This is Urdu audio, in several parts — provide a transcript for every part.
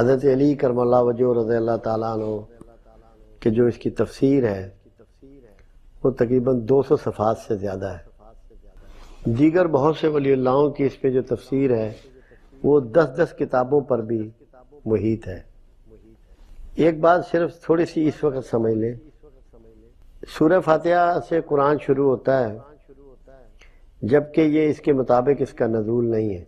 حضرت علی کرم اللہ وجہ رضی اللہ تعالیٰ عنہ کہ جو اس کی تفسیر ہے وہ تقریباً 200 صفحات سے زیادہ ہے۔ دیگر بہت سے ولی اللہوں کی اس پہ جو تفسیر ہے وہ 10 کتابوں پر بھی محیط ہے۔ ایک بات صرف تھوڑی سی اس وقت سمجھ لیں، سورہ فاتحہ سے قرآن شروع ہوتا ہے جبکہ یہ اس کے مطابق اس کا نزول نہیں ہے۔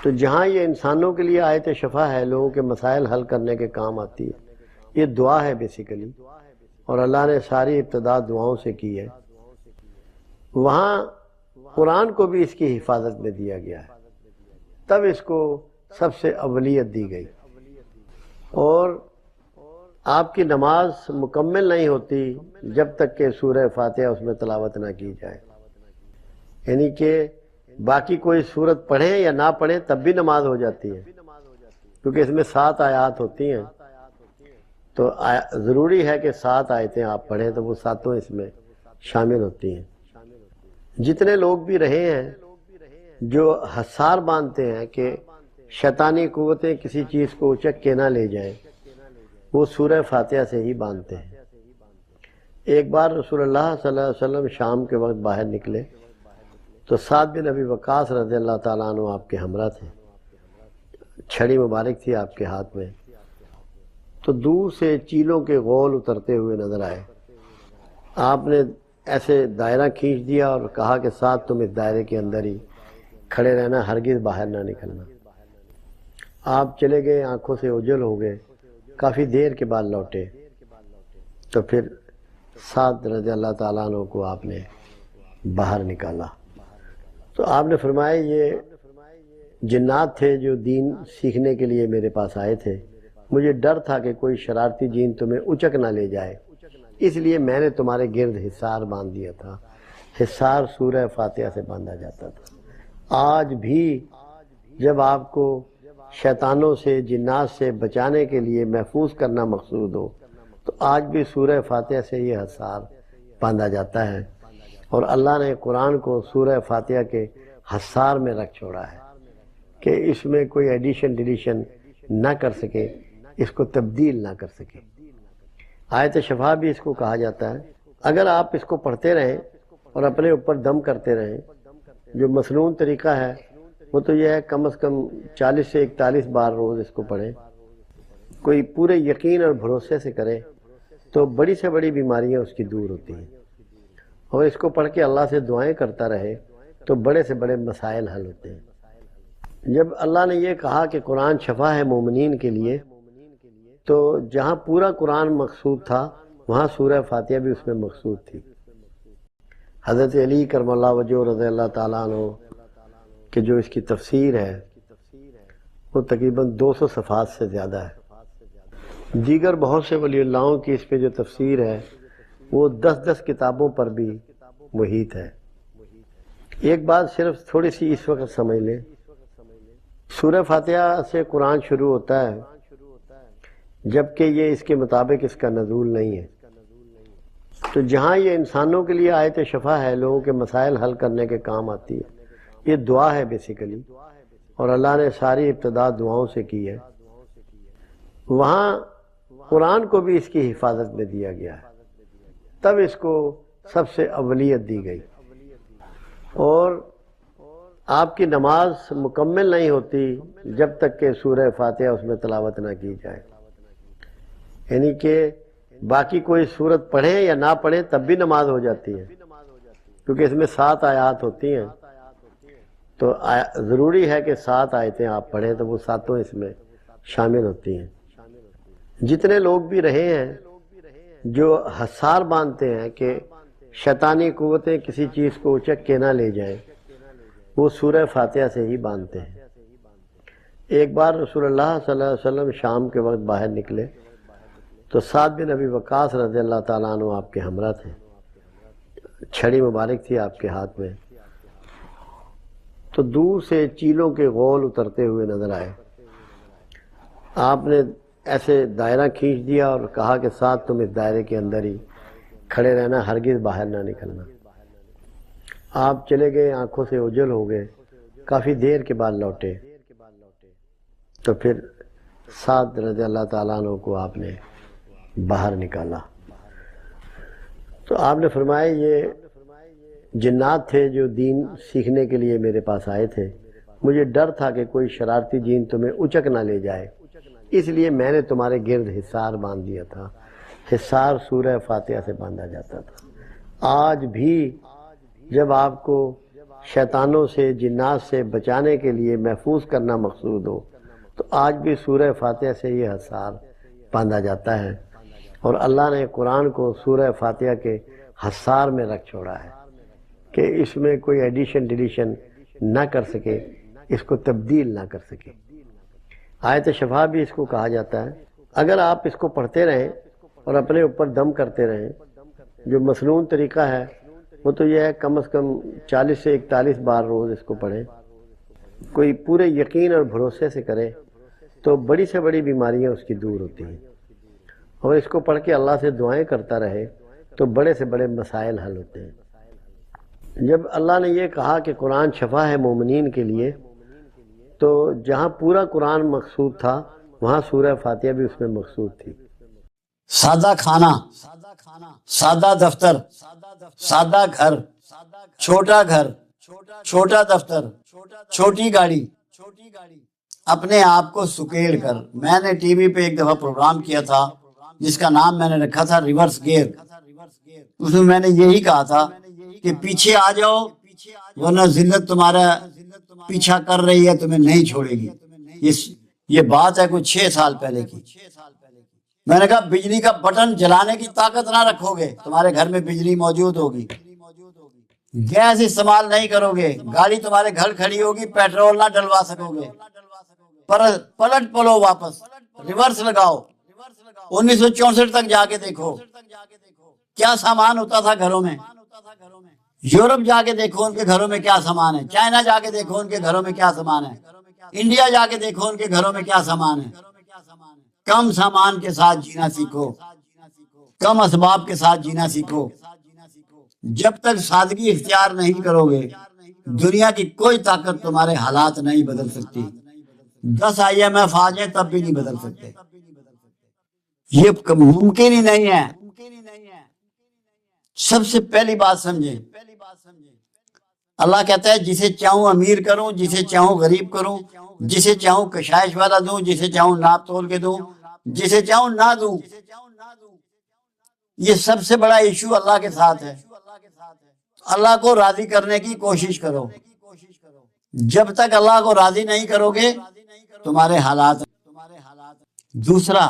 تو جہاں یہ انسانوں کے لیے آیت شفا ہے، لوگوں کے مسائل حل کرنے کے کام آتی ہے، یہ دعا ہے بیسیکلی، اور اللہ نے ساری ابتدا دعاؤں سے کی ہے، وہاں قرآن کو بھی اس کی حفاظت میں دیا گیا ہے، تب اس کو سب سے اولیت دی گئی۔ اور آپ کی نماز مکمل نہیں ہوتی جب تک کہ سورہ فاتحہ اس میں تلاوت نہ کی جائے، یعنی کہ باقی کوئی سورت پڑھیں یا نہ پڑھیں تب بھی نماز ہو جاتی ہے، کیونکہ اس میں 7 آیات ہوتی ہیں، تو ضروری ہے کہ 7 آیتیں آپ پڑھیں تو وہ 7 اس میں شامل ہوتی ہیں۔ جتنے لوگ بھی رہے ہیں جو حصار باندھتے ہیں کہ شیطانی قوتیں کسی چیز کو اچک کے نہ لے جائیں، وہ سورہ فاتحہ سے ہی باندھتے ہیں۔ ایک بار رسول اللہ صلی اللہ علیہ وسلم شام کے وقت باہر نکلے تو سعد بن ابی وقاص رضی اللہ تعالیٰ عنہ آپ کے ہمراہ تھے، چھڑی مبارک تھی آپ کے ہاتھ میں، تو دور سے چیلوں کے غول اترتے ہوئے نظر آئے۔ آپ نے ایسے دائرہ کھینچ دیا اور کہا کہ سعد تم اس دائرے کے اندر ہی کھڑے رہنا، ہرگز باہر نہ نکلنا۔ آپ چلے گئے، آنکھوں سے اوجھل ہو گئے، کافی دیر کے بعد لوٹے تو پھر سعد رضی اللہ تعالیٰ عنہ کو آپ نے باہر نکالا، تو آپ نے فرمایا یہ جنات تھے جو دین سیکھنے کے لیے میرے پاس آئے تھے، مجھے ڈر تھا کہ کوئی شرارتی جین تمہیں اچک نہ لے جائے، اس لیے میں نے تمہارے گرد حصار باندھ دیا تھا۔ حصار سورہ فاتحہ سے باندھا جاتا تھا۔ آج بھی جب آپ کو شیطانوں سے، جنات سے بچانے کے لیے محفوظ کرنا مقصود ہو تو آج بھی سورہ فاتحہ سے یہ حصار باندھا جاتا ہے، اور اللہ نے قرآن کو سورہ فاتحہ کے حصار میں رکھ چھوڑا ہے کہ اس میں کوئی ایڈیشن ڈیلیشن نہ کر سکے، اس کو تبدیل نہ کر سکے۔ آیت شفا بھی اس کو کہا جاتا ہے۔ اگر آپ اس کو پڑھتے رہیں اور اپنے اوپر دم کرتے رہیں، جو مسنون طریقہ ہے وہ تو یہ ہے کم از کم 40 سے 41 بار روز اس کو پڑھیں، کوئی پورے یقین اور بھروسے سے کرے تو بڑی سے بڑی بیماریاں اس کی دور ہوتی ہیں، اور اس کو پڑھ کے اللہ سے دعائیں کرتا رہے تو بڑے سے بڑے مسائل حل ہوتے ہیں۔ جب اللہ نے یہ کہا کہ قرآن شفا ہے مومنین کے لیے، تو جہاں پورا قرآن مقصود تھا وہاں سورہ فاتحہ بھی اس میں مقصود تھی۔ حضرت علی کرم اللہ وجہ رضی اللہ تعالیٰ عنہ کہ جو اس کی تفسیر ہے وہ تقریباً 200 صفحات سے زیادہ ہے۔ دیگر بہت سے ولی اللہوں کی اس پہ جو تفسیر ہے وہ 10 کتابوں پر بھی محیط ہے۔ ایک بات صرف تھوڑی سی اس وقت سمجھ لیں، سورہ فاتحہ سے قرآن شروع ہوتا ہے جبکہ یہ اس کے مطابق اس کا نزول نہیں ہے۔ تو جہاں یہ انسانوں کے لیے آیت شفا ہے، لوگوں کے مسائل حل کرنے کے کام آتی ہے، یہ دعا ہے بیسیکلی، اور اللہ نے ساری ابتدا دعاؤں سے کی ہے، وہاں قرآن کو بھی اس کی حفاظت میں دیا گیا ہے، تب اس کو سب سے اولیت دی گئی۔ اور آپ کی نماز مکمل نہیں ہوتی جب تک کہ سورہ فاتحہ اس میں تلاوت نہ کی جائے، یعنی کہ باقی کوئی سورت پڑھیں یا نہ پڑھیں تب بھی نماز ہو جاتی ہے، کیونکہ اس میں 7 آیات ہوتی ہیں، تو ضروری ہے کہ 7 آیتیں آپ پڑھیں تو وہ 7 اس میں شامل ہوتی ہیں۔ جتنے لوگ بھی رہے ہیں جو حصار باندھتے ہیں کہ شیطانی قوتیں کسی چیز کو اچک کے نہ لے جائیں، وہ سورہ فاتحہ سے ہی باندھتے ہیں۔ ایک بار رسول اللہ صلی اللہ علیہ وسلم شام کے وقت باہر نکلے تو سعد بن ابی وقاص رضی اللہ تعالیٰ عنہ آپ کے ہمراہ تھے، چھڑی مبارک تھی آپ کے ہاتھ میں، تو دور سے چیلوں کے غول اترتے ہوئے نظر آئے۔ آپ نے ایسے دائرہ کھینچ دیا اور کہا کہ سعد تم اس دائرے کے اندر ہی کھڑے رہنا، ہرگز باہر نہ نکلنا۔ آپ چلے گئے، آنکھوں سے اوجھل ہو گئے، کافی دیر کے بعد لوٹے تو پھر سعد رضی اللہ تعالیٰ عنہ کو آپ نے باہر نکالا تو آپ نے فرمایا یہ جنات تھے جو دین سیکھنے کے لیے میرے پاس آئے تھے، مجھے ڈر تھا کہ کوئی شرارتی جن تمہیں اچک نہ لے جائے، اس لیے میں نے تمہارے گرد حصار باندھ دیا تھا۔ حصار سورہ فاتحہ سے باندھا جاتا تھا۔ آج بھی جب آپ کو شیطانوں سے جنات سے بچانے کے لیے محفوظ کرنا مقصود ہو تو آج بھی سورہ فاتحہ سے یہ حصار باندھا جاتا ہے، اور اللہ نے قرآن کو سورہ فاتحہ کے حصار میں رکھ چھوڑا ہے کہ اس میں کوئی ایڈیشن ڈیلیشن نہ کر سکے، اس کو تبدیل نہ کر سکے۔ آیت شفا بھی اس کو کہا جاتا ہے۔ اگر آپ اس کو پڑھتے رہیں اور اپنے اوپر دم کرتے رہیں، جو مسنون طریقہ ہے وہ تو یہ ہے کم از کم 40 سے 41 بار روز اس کو پڑھیں، کوئی پورے یقین اور بھروسے سے کرے تو بڑی سے بڑی بیماریاں اس کی دور ہوتی ہیں، اور اس کو پڑھ کے اللہ سے دعائیں کرتا رہے تو بڑے سے بڑے مسائل حل ہوتے ہیں۔ جب اللہ نے یہ کہا کہ قرآن شفا ہے مومنین کے لیے، تو جہاں پورا قرآن مقصود تھا وہاں سورہ فاتحہ بھی اس میں مقصود تھی۔ سادہ کھانا، سادہ دفتر، سادہ گھر، چھوٹا دفتر، چھوٹی گاڑی، اپنے آپ کو سکیڑ کر۔ میں نے ٹی وی پہ ایک دفعہ پروگرام کیا تھا جس کا نام میں نے رکھا تھا ریورس گیئر۔ اس میں نے یہی کہا تھا کہ پیچھے آ جاؤ ورنہ ذلت تمہارا پیچھا کر رہی ہے، تمہیں نہیں چھوڑے گی۔ یہ بات ہے کچھ 6 سال پہلے کی۔ میں نے کہا بجلی کا بٹن جلانے کی طاقت نہ رکھو گے، تمہارے گھر میں بجلی موجود ہوگی۔ گیس استعمال نہیں کرو گے، گاڑی تمہارے گھر کھڑی ہوگی، پیٹرول نہ ڈلوا سکو گے۔ پلٹ پلو، واپس ریورس لگاؤ، 1964 تک جا کے دیکھو کیا سامان ہوتا تھا گھروں میں۔ یورپ جا کے دیکھو ان کے گھروں میں کیا سامان ہے، چائنا جا کے دیکھو ان کے گھروں میں کیا سامان ہے، انڈیا جا کے دیکھو ان کے گھروں میں کیا سامان ہے۔ کم سامان کے ساتھ جینا سیکھو، کم اسباب کے ساتھ جینا سیکھو۔ جب تک سادگی اختیار نہیں کرو گے دنیا کی کوئی طاقت تمہارے حالات نہیں بدل سکتی۔ 10 IMF آ جائیں تب بھی نہیں بدل سکتے، یہ ممکن ہی نہیں ہے۔ سب سے پہلی بات سمجھیں، اللہ کہتا ہے جسے چاہوں امیر کروں، جسے چاہوں غریب کروں، جسے چاہوں کشائش والا دوں، جسے چاہوں ناپ تول کے دوں، جسے چاہوں نہ دوں۔ یہ سب سے بڑا ایشو اللہ کے ساتھ ہے۔ اللہ کو راضی کرنے کی کوشش کرو۔ جب تک اللہ کو راضی نہیں کرو گے تمہارے حالات۔ دوسرا،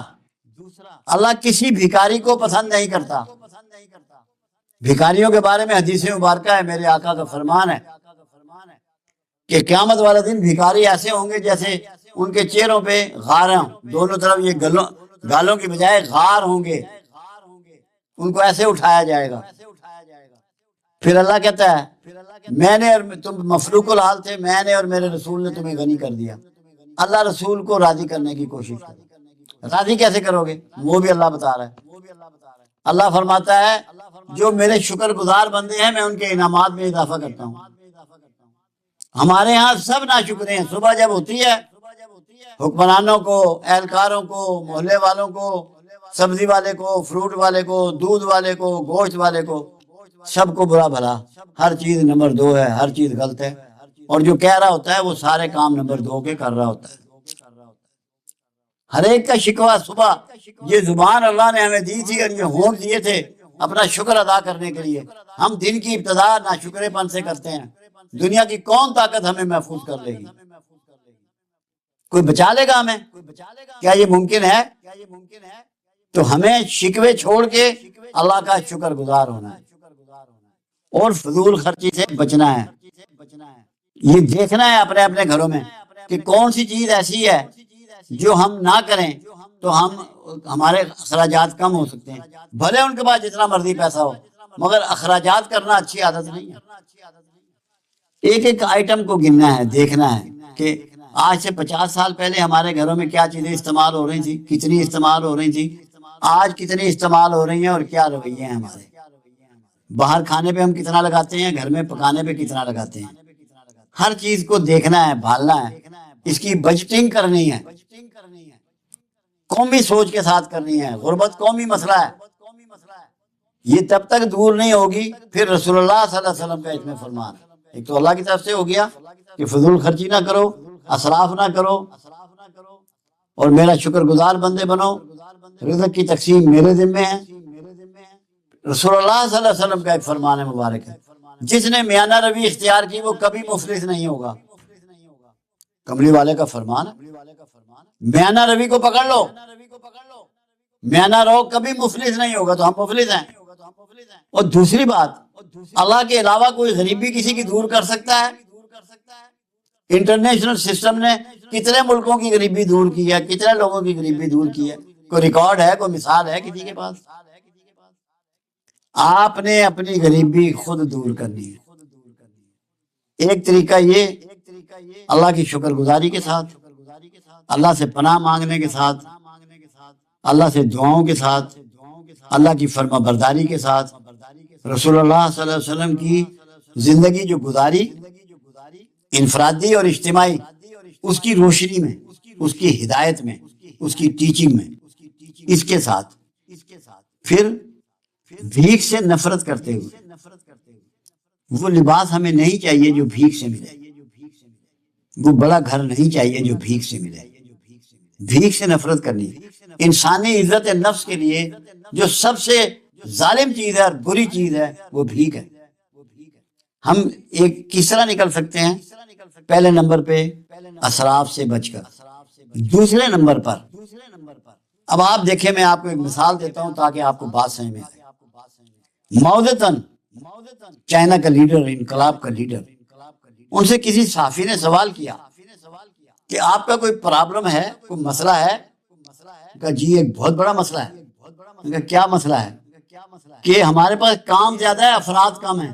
اللہ کسی بھکاری کو پسند نہیں کرتا۔ بھکاریوں کے بارے میں حدیث مبارکہ ہے، میرے آقا کا فرمان ہے کہ قیامت والا دن بھکاری ایسے ہوں گے جیسے ان کے چہروں پہ غار ہوں، دونوں طرف یہ گالوں کی بجائے غار ہوں گے، ان کو ایسے اٹھایا جائے گا۔ پھر اللہ کہتا ہے میں نے اور تم مفلوق الحال تھے، میں نے اور میرے رسول نے تمہیں غنی کر دیا۔ اللہ رسول کو راضی کرنے کی کوشش کرو۔ راضی کیسے کرو گے وہ بھی اللہ بتا رہا ہے۔ اللہ فرماتا ہے جو میرے شکر گزار بندے ہیں میں ان کے انعامات میں اضافہ کرتا ہوں۔ ہمارے ہاں سب ناشکرے ہیں۔ صبح جب ہوتی ہے حکمرانوں کو، اہلکاروں کو، محلے والوں کو، سبزی والے کو، فروٹ والے کو، دودھ والے کو، گوشت والے کو، سب کو برا بھلا، ہر چیز نمبر 2 ہے، ہر چیز غلط ہے، اور جو کہہ رہا ہوتا ہے وہ سارے کام نمبر 2 کے کر رہا ہوتا ہے۔ ہر ایک کا شکوہ صبح، یہ زبان اللہ نے ہمیں دی تھی اور یہ ہونٹ دیے تھے اپنا شکر ادا کرنے کے لیے۔ ہم دن کی ابتدا ناشکرے پن سے کرتے ہیں۔ دنیا کی کون طاقت ہمیں محفوظ کر لے گی؟ کوئی بچا لے گا ہمیں؟ کیا یہ ممکن ہے؟ تو ہمیں شکوے چھوڑ کے اللہ کا شکر گزار ہونا ہے اور فضول خرچی سے بچنا ہے۔ یہ دیکھنا ہے اپنے اپنے گھروں میں کہ کون سی چیز ایسی ہے جو ہم نہ کریں تو ہمارے اخراجات کم ہو سکتے ہیں۔ بھلے ان کے پاس جتنا مرضی پیسہ ہو مگر اخراجات کرنا اچھی عادت نہیں ہے۔ ایک ایک آئٹم کو گننا ہے، دیکھنا ہے کہ آج سے 50 سال پہلے ہمارے گھروں میں کیا چیزیں استعمال ہو رہی تھی، کتنی استعمال ہو رہی تھی، آج کتنی استعمال ہو رہی ہیں اور کیا رویے ہیں ہمارے۔ باہر کھانے پہ ہم کتنا لگاتے ہیں، گھر میں پکانے پہ کتنا لگاتے ہیں۔ ہر چیز کو دیکھنا ہے، بھالنا ہے، اس کی بجٹنگ کرنی ہے۔ قومی سوچ کے ساتھ کرنی ہے. غربت قومی مسئلہ ہے, یہ تب تک دور نہیں ہوگی. پھر رسول اللہ صلی اللہ علیہ وسلم کا اس میں فرمان ہے. ایک تو اللہ کی طرف سے ہو گیا کہ فضول خرچی نہ کرو, اسراف نہ کرو, اور میرا شکر گزار بندے بنو. رزق کی تقسیم میرے ذمے ہے. رسول اللہ صلی اللہ علیہ وسلم کا ایک فرمان مبارک ہے, جس نے میانہ روی اختیار کی وہ کبھی مفلس نہیں ہوگا. کملی والے کا فرمان ہے, میانہ روی کو پکڑ لو, میانہ رو, کبھی مفلس نہیں ہوگا. تو ہم مفلس ہیں. اور دوسری بات, اللہ کے علاوہ کوئی غریبی کسی کی دور کر سکتا ہے؟ انٹرنیشنل سسٹم نے کتنے ملکوں کی غریبی دور کی ہے, کتنے لوگوں کی غریبی دور کی ہے؟ کوئی ریکارڈ ہے, کوئی مثال ہے کسی کے پاس؟ آپ نے اپنی غریبی خود دور کرنی ہے. ایک طریقہ یہ, اللہ کی شکر گزاری کے ساتھ, اللہ سے پناہ مانگنے کے ساتھ, اللہ سے دعاؤں کے ساتھ, اللہ کی فرما برداری کے ساتھ. رسول اللہ صلی اللہ علیہ وسلم کی زندگی جو گزاری انفرادی اور اجتماعی, اس کی روشنی میں, اس کی ہدایت میں, اس کی ٹیچنگ میں, اس کے ساتھ پھر بھیک سے نفرت کرتے ہوئے, وہ لباس ہمیں نہیں چاہیے جو بھیک سے ملے, وہ بڑا گھر نہیں چاہیے جو بھیک سے ملے. بھیک سے نفرت کرنی. انسانی عزت نفس کے لیے جو سب سے ظالم چیز ہے اور بری چیز ہے وہ بھیک ہے. ہم ایک کس طرح نکل سکتے ہیں؟ پہلے نمبر پہ اسراف سے بچ کر. دوسرے نمبر پر, اب آپ دیکھیں, میں آپ کو ایک مثال دیتا ہوں تاکہ آپ کو بات سمجھ میں آئے. ماؤ زیدونگ, چائنا کا لیڈر, انقلاب کا لیڈر, ان سے کسی صحافی نے سوال کیا کہ آپ کا کوئی پرابلم ہے, کوئی مسئلہ ہے؟ کہا جی ایک بہت بڑا مسئلہ ہے. کہا کیا مسئلہ ہے؟ کہ ہمارے پاس کام زیادہ ہے, افراد کم ہیں.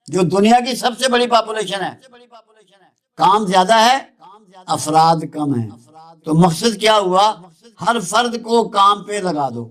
جو دنیا کی سب سے بڑی پاپولیشن ہے, کام زیادہ ہے, افراد کم ہیں. تو مقصد کیا ہوا؟ ہر فرد کو کام پہ لگا دو.